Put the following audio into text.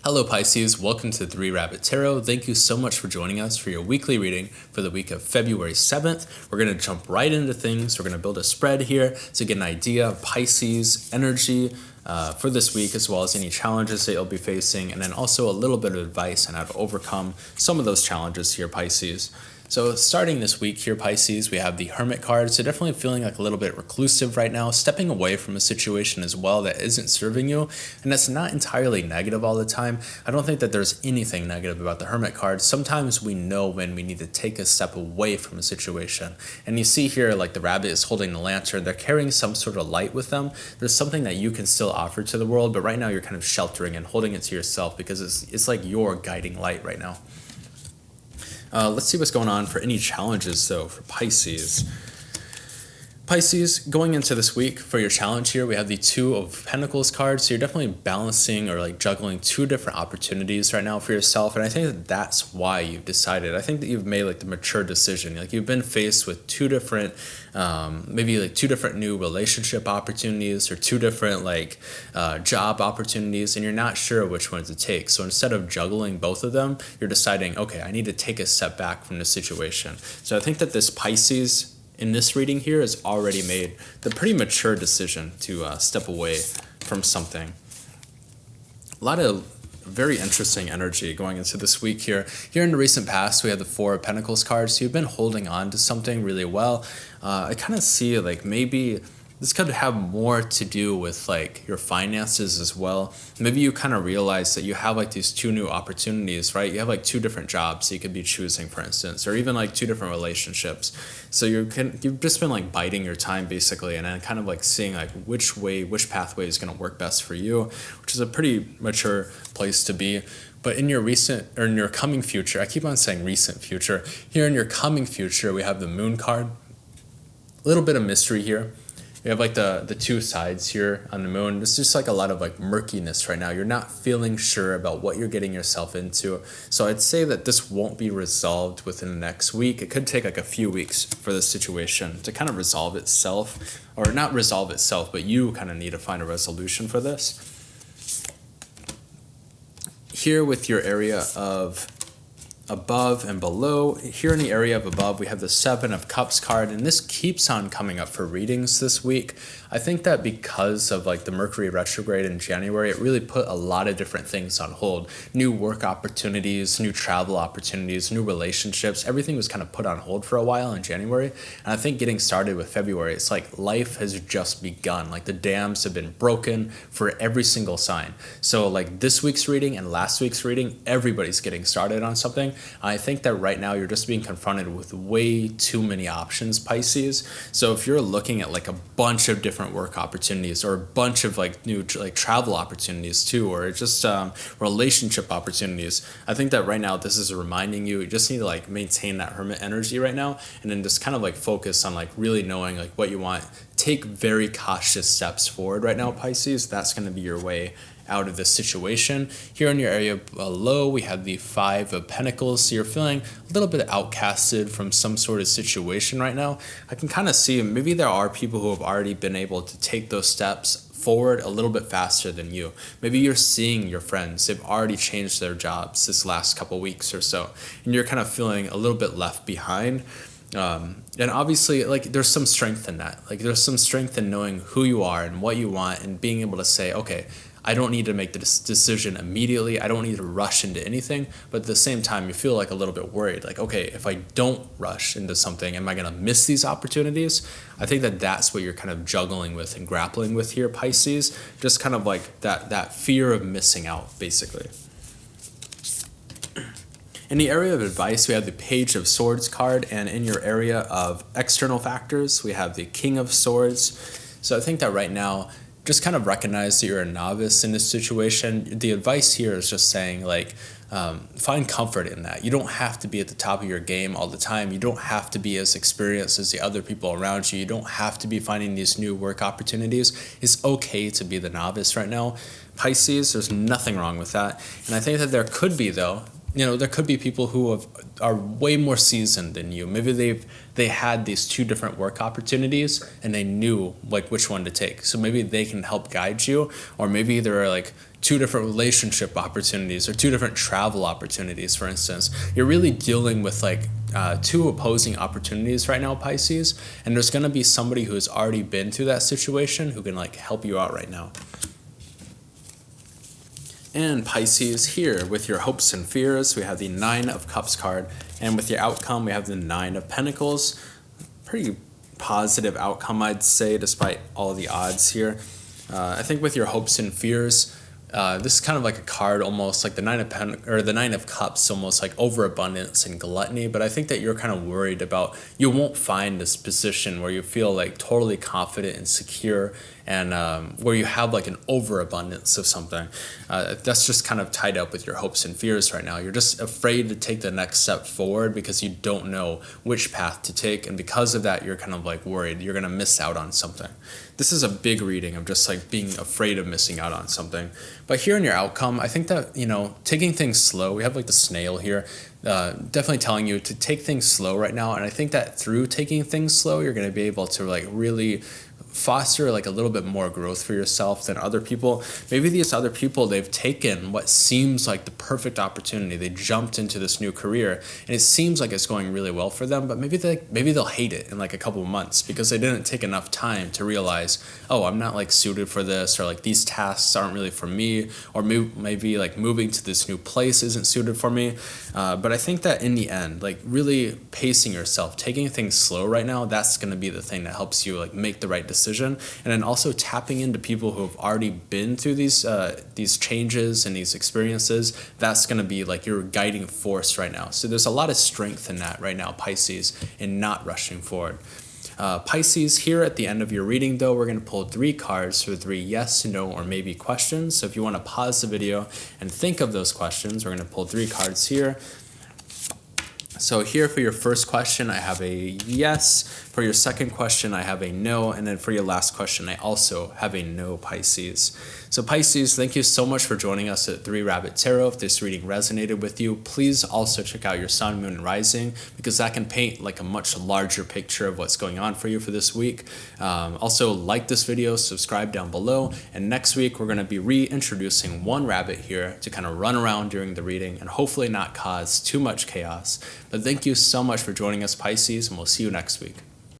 Hello Pisces, welcome to 3 Rabbit Tarot. Thank you so much for joining us for your weekly reading for the week of February 7th. We're going to jump right into things. We're going to build a spread here to get an idea of Pisces energy for this week, as well as any challenges that you'll be facing, and then also a little bit of advice on how to overcome some of those challenges here, Pisces. So starting this week here, Pisces, we have the Hermit card. So definitely feeling like a little bit reclusive right now, stepping away from a situation as well that isn't serving you. And that's not entirely negative all the time. I don't think that there's anything negative about the Hermit card. Sometimes we know when we need to take a step away from a situation. And you see here, like the rabbit is holding the lantern. They're carrying some sort of light with them. There's something that you can still offer to the world, but right now you're kind of sheltering and holding it to yourself because it's like your guiding light right now. Let's see what's going on for any challenges, though, for Pisces. Pisces, going into this week for your challenge here, we have the Two of Pentacles card. So you're definitely balancing or like juggling two different opportunities right now for yourself. And I think that that's why you've decided. I think that you've made like the mature decision. Like you've been faced with two different, maybe like two different new relationship opportunities or two different like job opportunities, and you're not sure which one to take. So instead of juggling both of them, you're deciding, okay, I need to take a step back from the situation. So I think that this Pisces in this reading here has already made the pretty mature decision to step away from something. A lot of very interesting energy going into this week here. Here in the recent past, we have the Four of Pentacles card. So you've been holding on to something really well. I kind of see like maybe this could have more to do with like your finances as well. Maybe you kind of realize that you have like these two new opportunities, right? You have like two different jobs you could be choosing, for instance, or even like two different relationships. So you've just been like biding your time basically, and then kind of like seeing like which pathway is going to work best for you, which is a pretty mature place to be. But in your in your coming future, I keep on saying recent future. Here in your coming future, we have the Moon card. A little bit of mystery here. We have like the two sides here on the moon. There's just like a lot of like murkiness right now. You're not feeling sure about what you're getting yourself into. So I'd say that this won't be resolved within the next week. It could take like a few weeks for this situation to kind of resolve itself, or not resolve itself, but you kind of need to find a resolution for this. Here with your area of above and below, here in the area of above, we have the Seven of Cups card, and this keeps on coming up for readings this week. I think that because of like the Mercury retrograde in January, it really put a lot of different things on hold. New work opportunities, new travel opportunities, new relationships, everything was kind of put on hold for a while in January. And I think getting started with February, it's like life has just begun. Like the dams have been broken for every single sign. So like this week's reading and last week's reading, everybody's getting started on something. I think that right now you're just being confronted with way too many options, Pisces. So if you're looking at like a bunch of different work opportunities, or a bunch of like new like travel opportunities too, or just relationship opportunities, I think that right now this is reminding you just need to like maintain that hermit energy right now, and then just kind of like focus on like really knowing like what you want. Take very cautious steps forward right now, Pisces. That's going to be your way out of this situation. Here in your area below, we have the Five of Pentacles. So you're feeling a little bit outcasted from some sort of situation right now. I can kind of see maybe there are people who have already been able to take those steps forward a little bit faster than you. Maybe you're seeing your friends, they've already changed their jobs this last couple weeks or so, and you're kind of feeling a little bit left behind. And obviously like there's some strength in that. Like there's some strength in knowing who you are and what you want, and being able to say, okay, I don't need to make the decision immediately. I don't need to rush into anything. But at the same time, you feel like a little bit worried. Like, okay, if I don't rush into something, am I going to miss these opportunities? I think that that's what you're kind of juggling with and grappling with here, Pisces. Just kind of like that fear of missing out, basically. In the area of advice, we have the Page of Swords card. And in your area of external factors, we have the King of Swords. So I think that right now, just kind of recognize that you're a novice in this situation. The advice here is just saying like, find comfort in that. You don't have to be at the top of your game all the time. You don't have to be as experienced as the other people around you. You don't have to be finding these new work opportunities. It's okay to be the novice right now. Pisces, there's nothing wrong with that. And I think that there could be, though, there could be people who are way more seasoned than you. Maybe they had these two different work opportunities and they knew like which one to take. So maybe they can help guide you, or maybe there are like two different relationship opportunities or two different travel opportunities, for instance. You're really dealing with like two opposing opportunities right now, Pisces, and there's going to be somebody who has already been through that situation who can like help you out right now. And Pisces, here with your hopes and fears, we have the 9 of Cups card, and with your outcome, we have the 9 of Pentacles. Pretty positive outcome, I'd say, despite all the odds here. I think with your hopes and fears, this is kind of like a card almost like the 9 of the 9 of Cups, almost like overabundance and gluttony. But I think that you're kind of worried about you won't find this position where you feel like totally confident and secure, and where you have like an overabundance of something. That's just kind of tied up with your hopes and fears right now. You're just afraid to take the next step forward because you don't know which path to take, and because of that, you're kind of like worried you're gonna miss out on something. This is a big reading of just like being afraid of missing out on something. But here in your outcome, I think that, you know, taking things slow, we have like the snail here, definitely telling you to take things slow right now. And I think that through taking things slow, you're going to be able to like really foster like a little bit more growth for yourself than other people. Maybe these other people, they've taken what seems like the perfect opportunity. They jumped into this new career and it seems like it's going really well for them, but maybe they'll hate it in like a couple of months because they didn't take enough time to realize, oh, I'm not like suited for this, or like these tasks aren't really for me, or maybe like moving to this new place isn't suited for me. But I think that in the end, like really pacing yourself, taking things slow right now, that's going to be the thing that helps you like make the right decision. And then also tapping into people who have already been through these changes and these experiences. That's going to be like your guiding force right now. So there's a lot of strength in that right now, Pisces, in not rushing forward. Pisces, here at the end of your reading, though, we're going to pull 3 cards for 3 yes, no, or maybe questions. So if you want to pause the video and think of those questions, we're going to pull 3 cards here. So here for your first question, I have a yes. For your second question, I have a no. And then for your last question, I also have a no, Pisces. So Pisces, thank you so much for joining us at 3 Rabbit Tarot. If this reading resonated with you, please also check out your sun, moon, and rising, because that can paint like a much larger picture of what's going on for you for this week. Also like this video, subscribe down below. And next week, we're going to be reintroducing one rabbit here to kind of run around during the reading and hopefully not cause too much chaos. But thank you so much for joining us, Pisces, and we'll see you next week.